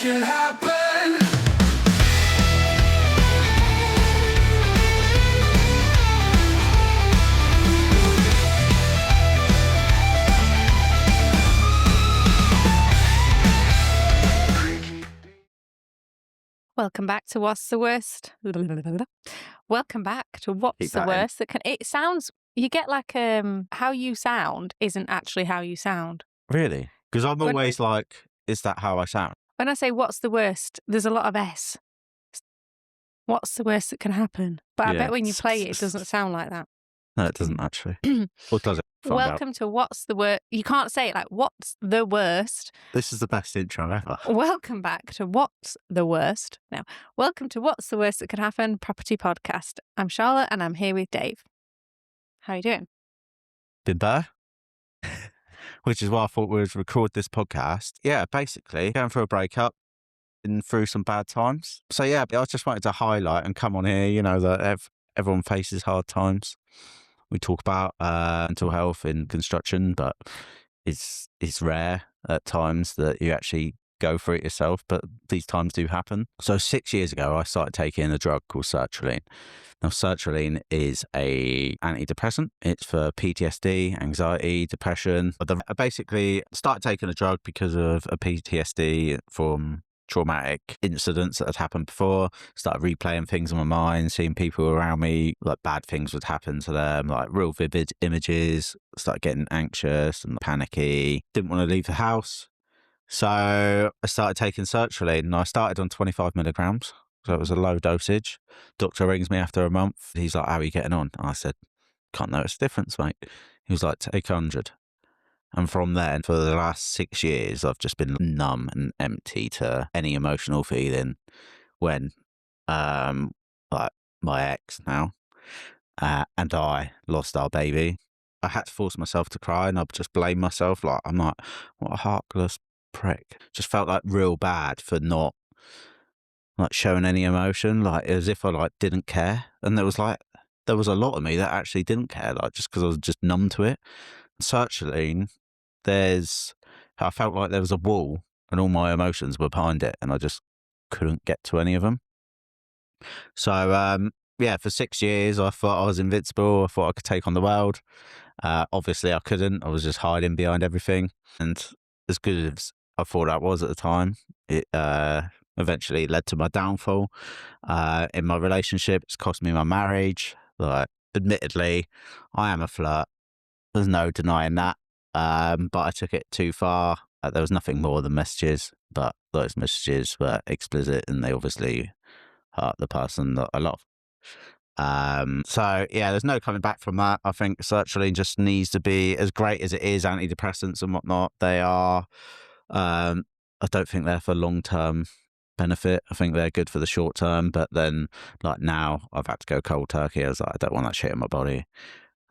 can happen. Welcome back to What's the Worst. Welcome back to What's the Worst. It sounds, you get like how you sound isn't actually how you sound. Really? Because I'm always like, is that how I sound? When I say what's the worst, there's a lot of S. What's the worst that can happen? But I bet when you play it, it doesn't sound like that. No, it doesn't actually. Or does it? Welcome to What's the Worst. You can't say it like, what's the worst? This is the best intro ever. Welcome back to What's the Worst. Now, welcome to What's the Worst That Can Happen Property Podcast. I'm Charlotte and I'm here with Dave. How are you doing? Been better? Which is why I thought we would record this podcast. Yeah, basically, going through a breakup, been through some bad times. So yeah, I just wanted to highlight and come on here, you know, that everyone faces hard times. We talk about mental health in construction, but it's rare at times that you actually go through it yourself, but these times do happen. So 6 years ago, I started taking a drug called Sertraline. Now, Sertraline is a antidepressant. It's for PTSD, anxiety, depression. But I basically started taking a drug because of a PTSD from traumatic incidents that had happened before. Started replaying things in my mind, seeing people around me, like bad things would happen to them, like real vivid images. Started getting anxious and panicky. Didn't want to leave the house. So I started taking Sertraline and I started on 25 milligrams. So it was a low dosage. Doctor rings me after a month. He's like, how are you getting on? And I said, can't notice a difference, mate. He was like, take 100. And from then, for the last 6 years, I've just been numb and empty to any emotional feeling when, like my ex now, and I lost our baby. I had to force myself to cry and I'd just blame myself. Like, I'm like, what a heartless prick. Just felt like real bad for not like showing any emotion, like as if I like didn't care. And there was a lot of me that actually didn't care, like just because I was just numb to it. Sertraline, I felt like there was a wall and all my emotions were behind it and I just couldn't get to any of them. So, yeah, for 6 years, I thought I was invincible. I thought I could take on the world. Obviously I couldn't. I was just hiding behind everything. And as good as I thought that was at the time, it eventually led to my downfall in my relationship. It's cost me my marriage. Like, admittedly, I am a flirt. There's no denying that. But I took it too far. There was nothing more than messages, but those messages were explicit and they obviously hurt the person that I love. So yeah, there's no coming back from that. I think Sertraline just needs to be, as great as it is, antidepressants and whatnot, they are, I don't think they're for long-term benefit. I think they're good for the short term, but then like now I've had to go cold turkey. I was like, I don't want that shit in my body.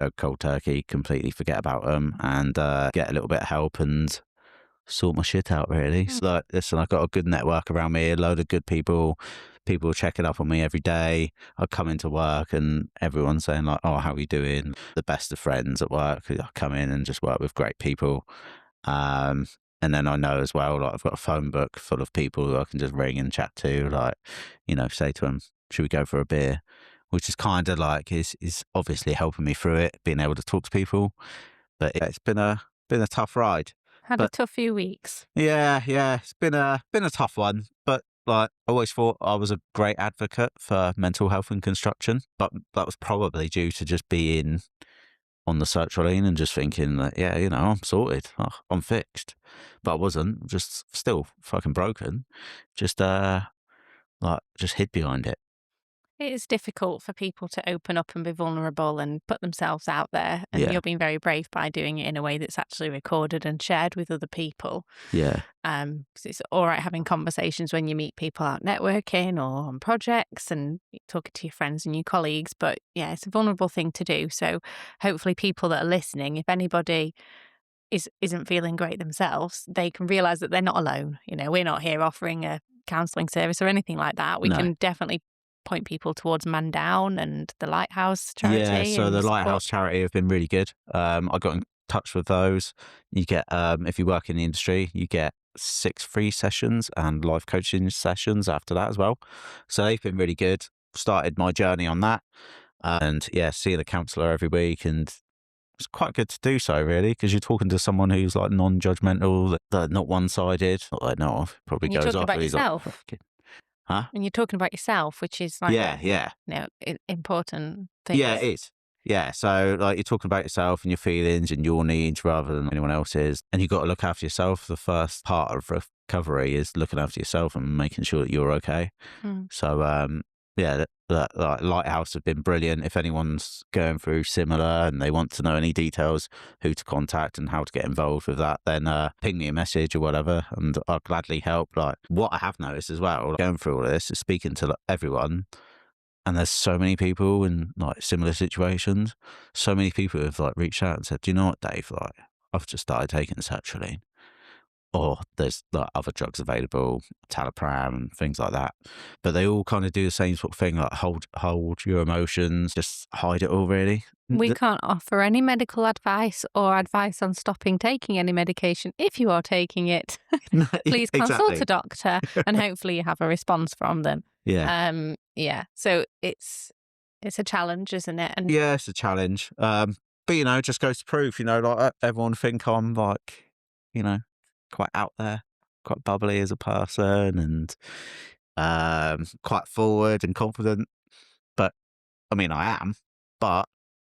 Go cold turkey, completely forget about them and get a little bit of help and sort my shit out, really. So like, listen, I've got a good network around me, a load of good people checking up on me every day. I come into work and everyone's saying like, oh, how are you doing? The best of friends at work. I come in and just work with great people. And then I know as well, like I've got a phone book full of people who I can just ring and chat to, like, you know, say to them, should we go for a beer? Which is kind of like, is obviously helping me through it, being able to talk to people. But it's been a tough ride. Had a tough few weeks. Yeah, it's been a tough one. But like, I always thought I was a great advocate for mental health in construction, but that was probably due to just being on the Sertraline and just thinking that, yeah, you know, I'm sorted, I'm fixed. But I wasn't, just still fucking broken. Just hid behind it. It is difficult for people to open up and be vulnerable and put themselves out there. And you're being very brave by doing it in a way that's actually recorded and shared with other people. Yeah. 'Cause it's all right having conversations when you meet people out networking or on projects and talking to your friends and your colleagues. But yeah, it's a vulnerable thing to do. So hopefully people that are listening, if anybody isn't feeling great themselves, they can realise that they're not alone. You know, we're not here offering a counselling service or anything like that. We can definitely point people towards Man Down and the Lighthouse charity. Yeah, so the Lighthouse charity have been really good. I got in touch with those. You get, if you work in the industry, you get 6 free sessions and life coaching sessions after that as well. So they've been really good. Started my journey on that. And yeah, seeing a counsellor every week, and it's quite good to do so, really, because you're talking to someone who's like non-judgmental, that not one-sided. Not that I know of. Probably And you're goes talking off, about but he's like, yourself. "Fucking-" huh? And you're talking about yourself, which is like Yeah, yeah. important Yeah, things. it is. Yeah, so like you're talking about yourself and your feelings and your needs rather than anyone else's, and you've got to look after yourself. The first part of recovery is looking after yourself and making sure that you're okay. Mm. So yeah, like Lighthouse have been brilliant. If anyone's going through similar and they want to know any details, who to contact and how to get involved with that, then ping me a message or whatever, and I'll gladly help. Like what I have noticed as well, going through all of this, is speaking to everyone. And there's so many people in like similar situations. So many people have like reached out and said, "Do you know what, Dave? Like, I've just started taking Sertraline, or there's like other drugs available, Talipram and things like that." But they all kind of do the same sort of thing, like hold your emotions, just hide it all. Really, We can't offer any medical advice or advice on stopping taking any medication. If you are taking it, No, please consult a exactly. doctor, and hopefully you have a response from them. Yeah, Yeah. So it's a challenge, isn't it? And yeah, it's a challenge. But you know, it just goes to prove, you know, like everyone think I'm like, you know, quite out there, quite bubbly as a person, and quite forward and confident. But I mean, I am. But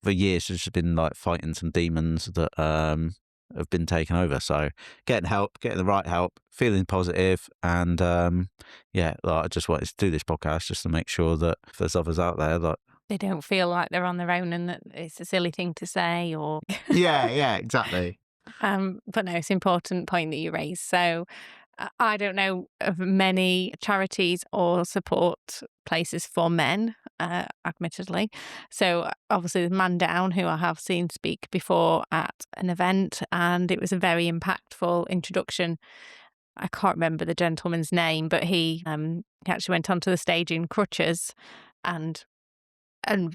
for years, it's just been like fighting some demons that have been taken over. So getting help, getting the right help, feeling positive, and yeah, like, I just wanted to do this podcast just to make sure that if there's others out there that they don't feel like they're on their own and that it's a silly thing to say or yeah, exactly. but no, it's an important point that you raise. So I don't know of many charities or support places for men, admittedly. So obviously there's Man Down, who I have seen speak before at an event, and it was a very impactful introduction. I can't remember the gentleman's name, but he actually went onto the stage in crutches and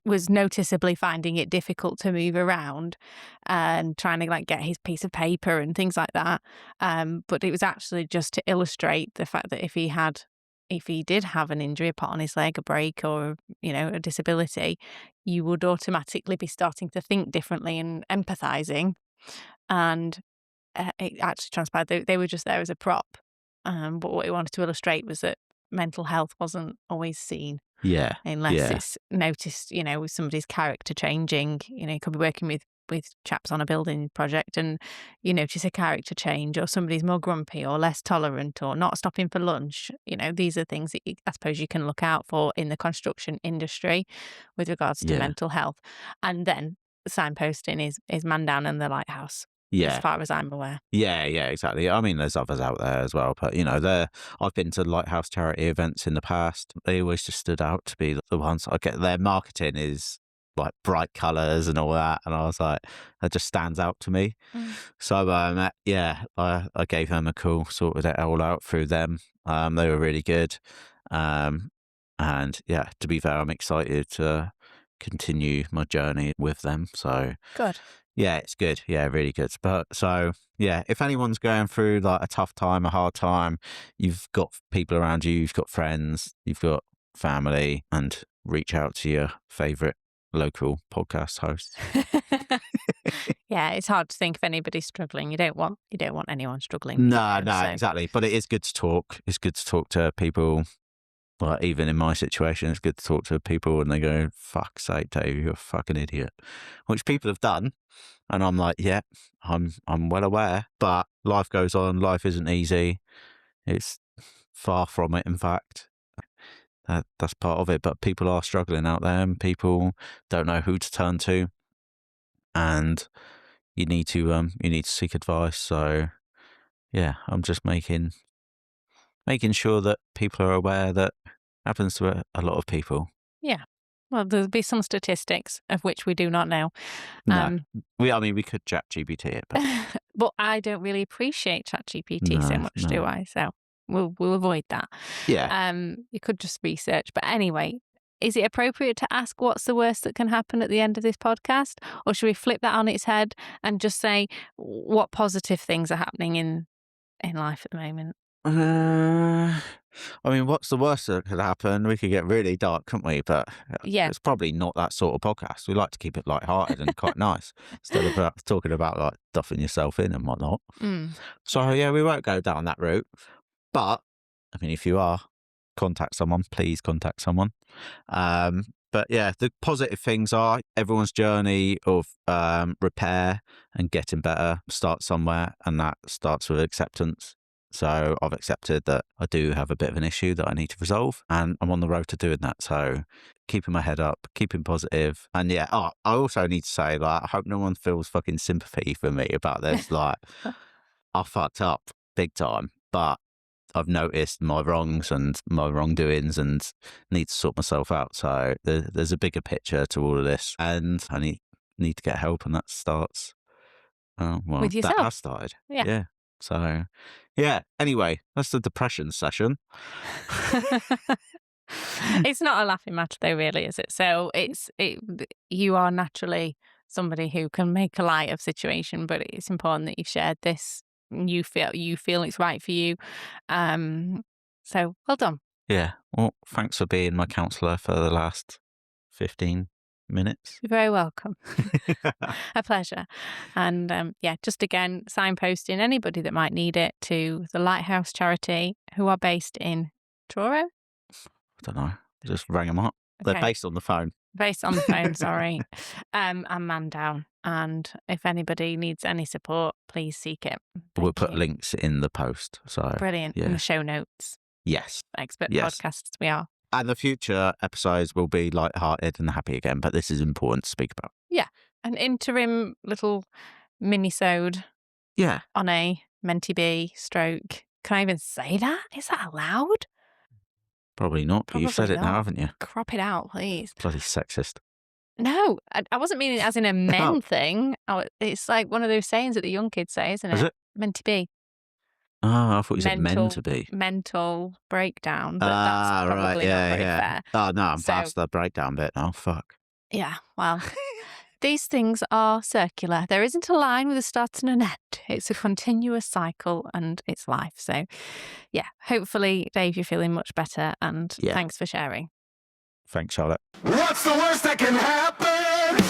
was noticeably finding it difficult to move around and trying to like get his piece of paper and things like that. But it was actually just to illustrate the fact that if he did have an injury, a part on his leg, a break, or a disability, you would automatically be starting to think differently and empathizing. And it actually transpired they were just there as a prop. But what he wanted to illustrate was that mental health wasn't always seen Yeah, unless yeah, it's noticed, with somebody's character changing. You could be working with chaps on a building project and you notice a character change, or somebody's more grumpy or less tolerant or not stopping for lunch. These are things that I suppose you can look out for in the construction industry with regards to yeah, mental health. And then signposting is Man Down and the Lighthouse, as yeah. far as I'm aware. Yeah, exactly. I mean, there's others out there as well, but you know, I've been to Lighthouse charity events in the past. They always just stood out to be the ones. I get their marketing is like bright colours and all that, and I was like, that just stands out to me. Mm. So yeah, I gave them a call, sorted it all out through them. They were really good, and yeah, to be fair, I'm excited to continue my journey with them. So Good. yeah, it's good. Yeah, really good. But so, yeah, if anyone's going through like a tough time, a hard time, you've got people around you, you've got friends, you've got family, and reach out to your favorite local podcast hosts. Yeah, it's hard to think if anybody's struggling. You don't want anyone struggling. No, So exactly. But it is good to talk. It's good to talk to people. Like even in my situation, it's good to talk to people and they go, "Fuck's sake, Dave, you're a fucking idiot," which people have done. And I'm like, yeah, I'm well aware, but life goes on. Life isn't easy. It's far from it. In fact, that's part of it. But people are struggling out there, and people don't know who to turn to, and you need to seek advice. So yeah, I'm just making sure that people are aware that happens to a lot of people. yeah. Well, there'll be some statistics of which we do not know. No, Um, I mean, we could chat GBT it, but but I don't really appreciate ChatGPT so no, much, do no. I? So we'll avoid that. Yeah. You could just research. But anyway, is it appropriate to ask what's the worst that can happen at the end of this podcast? Or should we flip that on its head and just say what positive things are happening in in life at the moment? I mean, what's the worst that could happen? We could get really dark, couldn't we? But Yeah. it's probably not that sort of podcast. We like to keep it light-hearted and quite nice instead of talking about like stuffing yourself in and whatnot. So yeah, we won't go down that route. But I mean, if you are, contact someone. Please contact someone. But yeah, the positive things are everyone's journey of repair and getting better starts somewhere, and that starts with acceptance. So I've accepted that I do have a bit of an issue that I need to resolve, and I'm on the road to doing that. So keeping my head up, keeping positive. And yeah, I also need to say, like, I hope no one feels fucking sympathy for me about this. Like, I fucked up big time, but I've noticed my wrongs and my wrongdoings and need to sort myself out. So there's a bigger picture to all of this, and I need to get help, and that starts. Well, With that yourself. has started. Yeah. Yeah. So, yeah. Anyway, that's the depression session. It's not a laughing matter though, really, is it? So you are naturally somebody who can make a light of situation, but it's important that you've shared this. You feel it's right for you. So well done. Yeah. Well, thanks for being my counsellor for the last 15 minutes. You're very welcome. A pleasure. And yeah, just again, signposting anybody that might need it to the Lighthouse charity, who are based in Truro. I don't know. Just rang them up. They're Okay. based on the phone. Based on the phone, sorry. And man down. And if anybody needs any support, please seek it. We'll Thank put you. links in the post. So Brilliant. In yeah. the show notes. Yes. Expert Yes. podcasts we are. And the future episodes will be light-hearted and happy again, but this is important to speak about. Yeah. An interim little mini-sode Yeah. on a mentee B stroke. Can I even say that? Is that allowed? Probably not, but you've said Probably it now, not. haven't you? Crop it out, please. Bloody sexist. No, I wasn't meaning it as in a men thing. It's like one of those sayings that the young kids say, isn't it? Is it? Mentee B. Oh, I thought you said men to be. Mental breakdown, but that's probably right. not Yeah, very yeah. fair. Oh, no, I'm So- past the breakdown bit now. Fuck. Yeah, well, these things are circular. There isn't a line with a start and an end. It's a continuous cycle, and it's life. So, yeah, hopefully, Dave, you're feeling much better, and Yeah. thanks for sharing. Thanks, Charlotte. What's the worst that can happen?